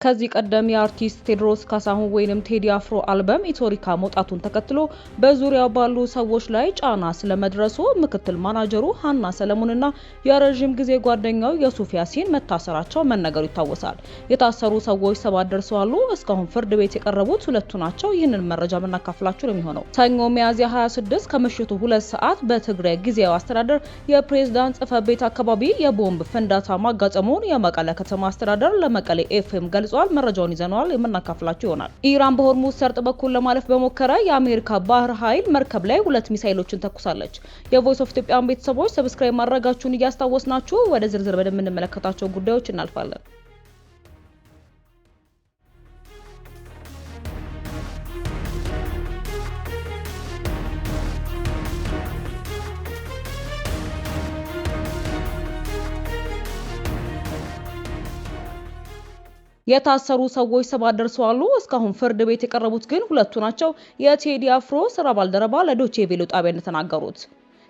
ከዚህ ቀደም የአርቲስት ቴዎድሮስ ካሳሁን ወይንም ቴዲ አፍሮ አልበም ኢቶሪካ መውጣቱን ተከትሎ በዙሪያው ባሉ ሰዎች ላይ ጫና ስለመድረሱ ምክትል ማናጀሩ ሀና ሰለሞንና የረጅም ጊዜ ጓደኛው የሱፍ ያሲን መታሰራቸው መነገሩ ይታወሳል። የታሰሩ ሰዎች 7 ደርሰዋል። እስካሁን ፍርድ ቤት የቀረቡት 2 ናቸው። ይህንን መረጃ መናካፍላችሁ ነው የሚሆነው። ሰኞ ሚያዝያ 26 ከምሽቱ 2 ሰዓት በትግራይ ጊዜያዊ አስተዳደር የፕሬዝዳንት ጽሕፈት ቤት አካባቢ የቦምብ ፍንዳታ ማጋጠሙን የመቀለ ከተማ አስተዳደር ለመቀለ ኤፍኤም ገልጿል። መረጃውን ይዘናል የምናካፍላችሁ ይሆናል። ኢራን በሆርሙዝ ሰርጥ በኩል ለማለፍ በሞከረ የአሜሪካ ባህር ኃይል መርከብ ላይ 2 ሚሳኤሎችን ተኩሳለች። የቮይስ ኦፍ ኢትዮጵያን ቤተሰቦች ሰብስክራይብ ማድረጋችሁን እያስታወስናችሁ ወደ ዝርዝር ወደምንመለከታቸው ጉዳዮች እናልፋለን። የታሰሩ ሰዎች 7 ደርሰዋል። እስካሁን ፍርድ ቤት የቀረቡት ግን 2 ናቸው። የቴዲ አፍሮ ስራ ባልደረባ ለዶቼ ቬለ ጣቢያ እንደተናገሩት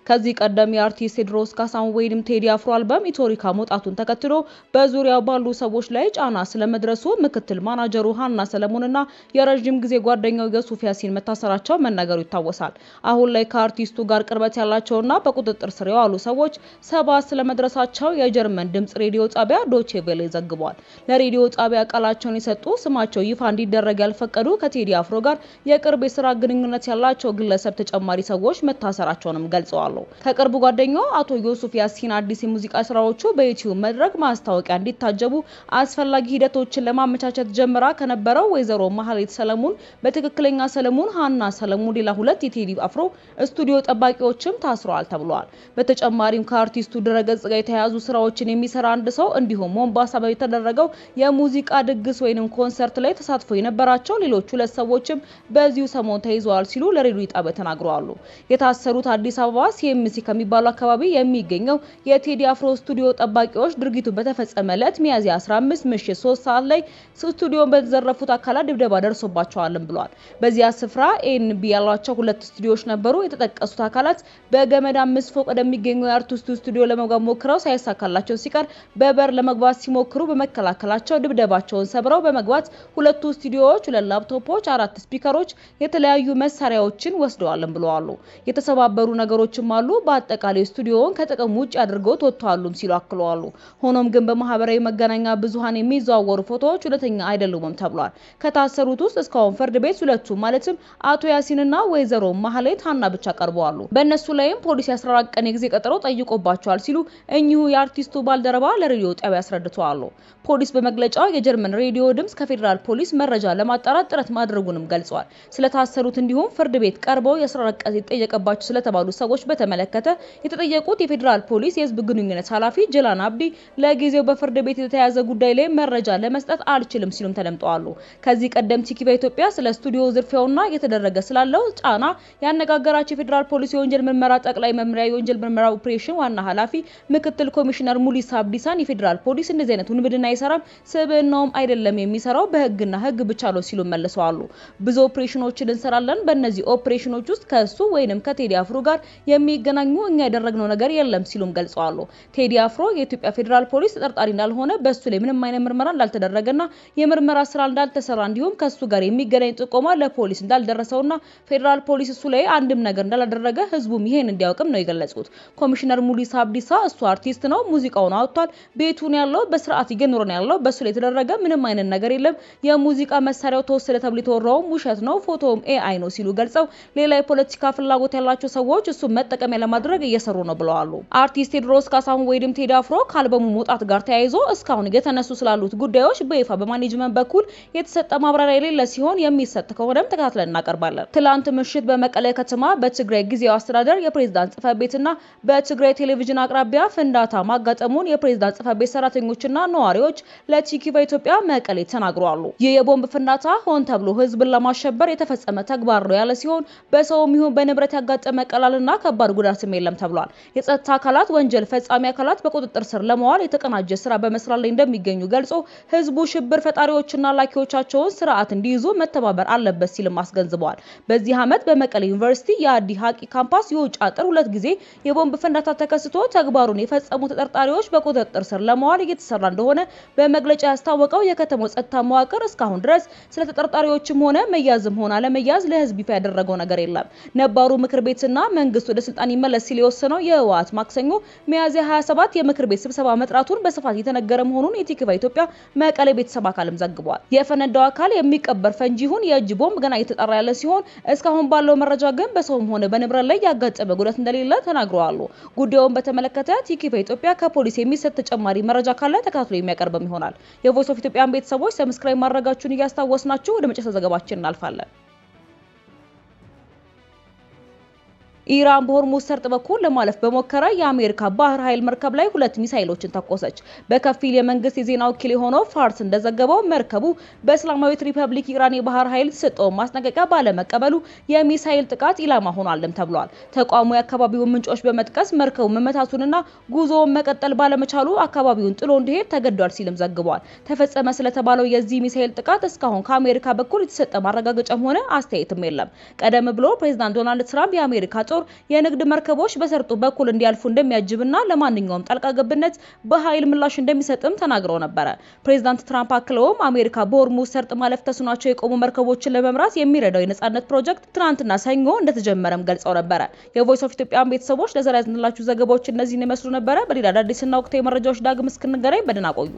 ከዚህ ቀደም የአርቲስት ቴዎድሮስ ካሳሁን ወይንም ቴዲ አፍሮ አልበም ኢቶሪካ መውጣቱን ተከትሎ በዙሪያው ባሉ ሰዎች ላይ ጫና ስለመድረሱ ምክትል ማናጀሩ ሀና ሰለሞንና የረጅም ጊዜ ጓደኛው የሱፍ ያሲን መታሰራቸው መነገሩ ይታወሳል። አሁን ላይ ከአርቲስቱ ጋር ቅርበት ያላቸውና በቁጥጥር ስር የዋሉ ሰዎች 7 ስለመድረሳቸው የጀርመን ድምጽ ሬዲዮ ጣቢያ ዶቼ ቬለ ዘግቧል። ለሬዲዮ ጣቢያ ቃላቸውን የሰጡ ስማቸው ይፋ እንዲደረግ ያልፈቀዱ ከቴዲ አፍሮ ጋር የቅርብ የስራ ግንኙነት ያላቸው ግለሰብ ተጨማሪ ሰዎች መታሰራቸውንም ገልጸዋል። ከቅርብ ጓደኛው አቶ ዮሱፍ ያሲን አዲስ የሙዚቃ ስራዎቹ በዩቲዩብ መድረክ ማስታወቂያ እንዲታጀቡ አስፈላጊ ሂደቶችን ለማመቻቸት ጀምራ ከነበረው ወይዘሮ ማህሌት ሰለሞን በትክክለኛ ሰለሞን ሀና ሰለሞን ሌላ 2 የቴዲ አፍሮ ስቱዲዮ ጠባቂዎችም ታስረዋል ተብሏል። በተጨማሪም ከአርቲስቱ ድረገጽ ጋር የተያያዙ ስራዎችን የሚሰራ አንድ ሰው እንዲሁም ሞምባሳ በተደረገው የሙዚቃ ድግስ ወይንም ኮንሰርት ላይ ተሳትፎ የነበራቸው ሌሎች 2 ሰዎችም በዚሁ ሰሞን ተይዘዋል ሲሉ ለሬዲዮ ጣቢያ ተናግረዋል። የታሰሩት አዲስ አበባ ሲኤምሲ ከሚባለው አካባቢ የሚገኘው የቴዲ አፍሮ ስቱዲዮ ጠባቂዎች ድርጊቱ በተፈጸመ ዕለት ሚያዝያ 15 ምሽት 3 ሰዓት ላይ ስቱዲዮን በተዘረፉት አካላት ድብደባ ደርሶባቸዋልም ብሏል። በዚያ ስፍራ ኤንቢ ያሏቸው 2 ስቱዲዮዎች ነበሩ። የተጠቀሱት አካላት በገመድ 5 ፎቅ ወደሚገኘው የአርቲስቱ ስቱዲዮ ለመግባት ሞክረው ሳይሳካላቸው ሲቀር በበር ለመግባት ሲሞክሩ በመከላከላቸው ድብደባቸውን ሰብረው በመግባት 2 ስቱዲዮዎች 2 ላፕቶፖች፣ 4 ስፒከሮች፣ የተለያዩ መሳሪያዎችን ወስደዋልም ብለዋል። የተሰባበሩ ነገሮችም አሉ። በአጠቃላይ ስቱዲዮውን ከጥቅም ውጭ አድርገው ተወጥተዋልም ሲሉ አክለዋል። ሆኖም ግን በማህበራዊ መገናኛ ብዙሃን የሚዘዋወሩ ፎቶዎች እውነተኛ አይደሉም ተብሏል። ከታሰሩት ውስጥ እስካሁን ፍርድ ቤት 2 ማለትም አቶ ያሲንና ወይዘሮ ማህሌት ሀና ብቻ ቀርበዋል። በእነሱ ላይም ፖሊስ 14 ቀን የጊዜ ቀጠሮ ጠይቆባቸዋል ሲሉ እኚሁ የአርቲስቱ ባልደረባ ለሬዲዮ ጣቢያ አስረድተዋል። ፖሊስ በመግለጫው የጀርመን ሬዲዮ ድምጽ ከፌዴራል ፖሊስ መረጃ ለማጣራት ጥረት ማድረጉንም ገልጿል። ስለታሰሩት እንዲሁም ፍርድ ቤት ቀርበው የ14 ቀን የተጠየቀባቸው ስለተባሉ ሰዎች በተመለከተ የተጠየቁት የፌዴራል ፖሊስ የህዝብ ግንኙነት ኃላፊ ጀላን አብዲ ለጊዜው በፍርድ ቤት የተያዘ ጉዳይ ላይ መረጃ ለመስጠት አልችልም ሲሉም ተደምጠዋል። ከዚህ ቀደም ቲኪ በኢትዮጵያ ስለ ስቱዲዮ ዝርፊያውና የተደረገ ስላለው ጫና ያነጋገራቸው የፌዴራል ፖሊስ የወንጀል ምርመራ ጠቅላይ መምሪያ የወንጀል ምርመራ ኦፕሬሽን ዋና ኃላፊ ምክትል ኮሚሽነር ሙሊሳ አብዲሳን የፌዴራል ፖሊስ እንደዚህ አይነት ውንብድና አይሰራም፣ ስብዕናውም አይደለም የሚሰራው በህግና ህግ ብቻ ነው ሲሉ መልሰዋል። ብዙ ኦፕሬሽኖችን እንሰራለን። በእነዚህ ኦፕሬሽኖች ውስጥ ከሱ ወይንም ከቴዲ አፍሮ ጋር የሚገናኙ እኛ ያደረግነው ነገር የለም ሲሉም ገልጸዋል። ቴዲ አፍሮ የኢትዮጵያ ፌዴራል ፖሊስ ተጠርጣሪ እንዳልሆነ በሱ ላይ ምንም አይነት ምርመራ እንዳልተደረገና የምርመራ ስራ እንዳልተሰራ እንዲሁም ከሱ ጋር የሚገናኝ ጥቆማ ለፖሊስ እንዳልደረሰውና ፌዴራል ፖሊስ እሱ ላይ አንድም ነገር እንዳላደረገ ህዝቡም ይሄን እንዲያውቅም ነው የገለጹት። ኮሚሽነር ሙሊሳ አብዲሳ እሱ አርቲስት ነው፣ ሙዚቃውን አውጥቷል፣ ቤቱን ያለው በስርዓት ይገኖር ነው ያለው፣ በሱ ላይ የተደረገ ምንም አይነት ነገር የለም፣ የሙዚቃ መሳሪያው ተወሰደ ተብሎ የተወራው ውሸት ነው፣ ፎቶውም ኤአይ ነው ሲሉ ገልጸው ሌላ የፖለቲካ ፍላጎት ያላቸው ሰዎች እሱ መጠቀሚያ ለማድረግ እየሰሩ ነው ብለዋል። አርቲስት ቴዎድሮስ ካሳሁን ወይንም ቴዲ አፍሮ ከአልበሙ መውጣት ጋር ተያይዞ እስካሁን የተነሱ ስላሉት ጉዳዮች በይፋ በማኔጅመንት በኩል የተሰጠ ማብራሪያ የሌለ ሲሆን የሚሰጥ ከሆነም ተከታትለን እናቀርባለን። ትላንት ምሽት በመቀለ ከተማ በትግራይ ጊዜያዊ አስተዳደር የፕሬዝዳንት ጽሕፈት ቤትና በትግራይ ቴሌቪዥን አቅራቢያ ፍንዳታ ማጋጠሙን የፕሬዝዳንት ጽሕፈት ቤት ሰራተኞችና ነዋሪዎች ለቲኪ በኢትዮጵያ መቀሌ ተናግረዋል። ይህ የቦምብ ፍንዳታ ሆን ተብሎ ህዝብን ለማሸበር የተፈጸመ ተግባር ነው ያለ ሲሆን በሰውም ይሁን በንብረት ያጋጠመ ቀላልና ከባድ ከባድ ጉዳትም የለም ተብሏል። የጸጥታ አካላት ወንጀል ፈጻሚ አካላት በቁጥጥር ስር ለማዋል የተቀናጀ ስራ በመስራት ላይ እንደሚገኙ ገልጾ ህዝቡ ሽብር ፈጣሪዎችና ላኪዎቻቸውን ስርዓት እንዲይዙ መተባበር አለበት ሲልም አስገንዝበዋል። በዚህ ዓመት በመቀሌ ዩኒቨርሲቲ የአዲ ሀቂ ካምፓስ የውጭ አጥር 2 ጊዜ የቦምብ ፍንዳታ ተከስቶ ተግባሩን የፈጸሙ ተጠርጣሪዎች በቁጥጥር ስር ለማዋል እየተሰራ እንደሆነ በመግለጫ ያስታወቀው የከተማው ጸጥታ መዋቅር እስካሁን ድረስ ስለ ተጠርጣሪዎችም ሆነ መያዝም ሆነ አለመያዝ ለህዝብ ይፋ ያደረገው ነገር የለም። ነባሩ ምክር ቤትና መንግስት ወደ ስልጣን ይመለስ ሲል የወሰነው የህወሓት ማክሰኞ ሚያዝያ 27 የምክር ቤት ስብሰባ መጥራቱን በስፋት የተነገረ መሆኑን የቲክቫ ኢትዮጵያ መቀሌ ቤተሰብ አካልም ዘግቧል። የፈነዳው አካል የሚቀበር ፈንጂ ይሁን የእጅ ቦምብ ገና እየተጣራ ያለ ሲሆን እስካሁን ባለው መረጃ ግን በሰውም ሆነ በንብረት ላይ ያጋጠመ ጉዳት እንደሌለ ተናግረዋል። ጉዳዩን በተመለከተ ቲክቫ ኢትዮጵያ ከፖሊስ የሚሰጥ ተጨማሪ መረጃ ካለ ተከታትሎ የሚያቀርብም ይሆናል። የቮይስ ኦፍ ኢትዮጵያን ቤተሰቦች ሰብስክራይብ ማድረጋችሁን እያስታወስናችሁ ወደ መጨረሻ ዘገባችን እናልፋለን። ኢራን በሆርሙዝ ሰርጥ በኩል ለማለፍ በሞከረ የአሜሪካ ባህር ኃይል መርከብ ላይ 2 ሚሳኤሎችን ተኮሰች። በከፊል የመንግስት የዜና ወኪል የሆነው ፋርስ እንደዘገበው መርከቡ በእስላማዊት ሪፐብሊክ ኢራን የባህር ኃይል የተሰጠውን ማስጠንቀቂያ ባለመቀበሉ የሚሳኤል ጥቃት ኢላማ ሆኗልም ተብሏል። ተቋሙ የአካባቢውን ምንጮች በመጥቀስ መርከቡ መመታቱንና ጉዞውን መቀጠል ባለመቻሉ አካባቢውን ጥሎ እንዲሄድ ተገዷል ሲልም ዘግቧል። ተፈጸመ ስለተባለው የዚህ ሚሳኤል ጥቃት እስካሁን ከአሜሪካ በኩል የተሰጠ ማረጋገጫም ሆነ አስተያየትም የለም። ቀደም ብሎ ፕሬዝዳንት ዶናልድ ትራምፕ የአሜሪካ ጦር የንግድ መርከቦች በሰርጡ በኩል እንዲያልፉ እንደሚያጅብና ለማንኛውም ጣልቃ ገብነት በኃይል ምላሽ እንደሚሰጥም ተናግረው ነበር። ፕሬዝዳንት ትራምፕ አክለውም አሜሪካ በሆርሙዝ ሰርጥ ማለፍ ተስኗቸው የቆሙ መርከቦችን ለመምራት የሚረዳው የነጻነት ፕሮጀክት ትናንትና ሰኞ እንደተጀመረም ገልጸው ነበር። የቮይስ ኦፍ ኢትዮጵያን ቤተሰቦች ለዛሬ ያዝንላችሁ ዘገባዎች እነዚህን ይመስሉ ነበር። በሌላ አዳዲስና ወቅታዊ መረጃዎች ዳግም እስክንገናኝ በደህና ቆዩ።